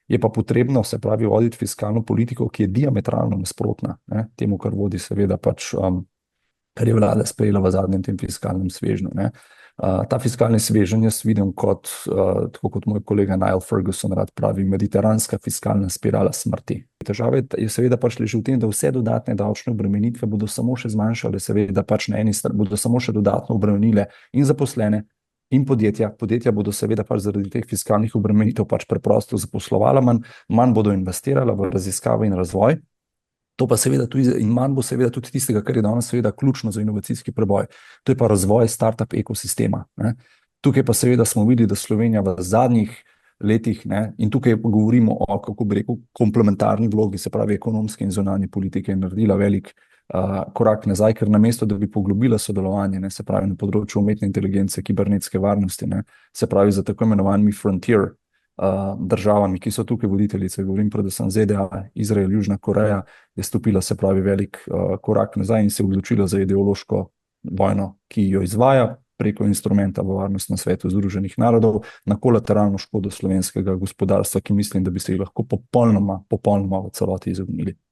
Je pa potrebno, se pravi, voditi fiskalno politiko, ki je diametralno nasprotna, ne, temu, kar vodi seveda kar je vlada sprejela v zadnjem tem fiskalnem svežnju, ne. Ta fiskalni sveženj jaz vidim kot, tako kot moj kolega Niall Ferguson rad pravi, mediteranska fiskalna spirala smrti. Težava je seveda pač leži v tem, da vse dodatne davčne obremenitve bodo samo še zmanjšale, seveda pač na eni strani bodo samo še dodatno obremenile in zaposlene in podjetja. Podjetja bodo seveda pač zaradi teh fiskalnih obremenitev pač preprosto zaposlovala manj, manj bodo investirala v raziskave in razvoj. To pa seveda tudi, in manj bo seveda tudi tistega, kar je danes seveda ključno za inovacijski preboj. To je pa razvoj startup ekosistema, ne. Tukaj pa seveda smo videli, da Slovenija v zadnjih letih, ne, in tukaj govorimo o, kako bi rekel, komplementarni vlogi, se pravi ekonomske in zunanje politike, je naredila velik korak nazaj, ker namesto, da bi poglobila sodelovanje, ne, se pravi na področju umetne inteligence, kibernetske varnosti, ne, se pravi za tako imenovanimi frontier državami, ki so tukaj voditeljice, govorim predvsem ZDA, Izrael, Južna Koreja, je stopila, se pravi, velik korak nazaj in se odločila za ideološko vojno, ki jo izvaja preko instrumenta v Varnostnem svetu Združenih narodov na kolateralno škodo slovenskega gospodarstva, ki mislim, da bi se jih lahko popolnoma v celoti izognili.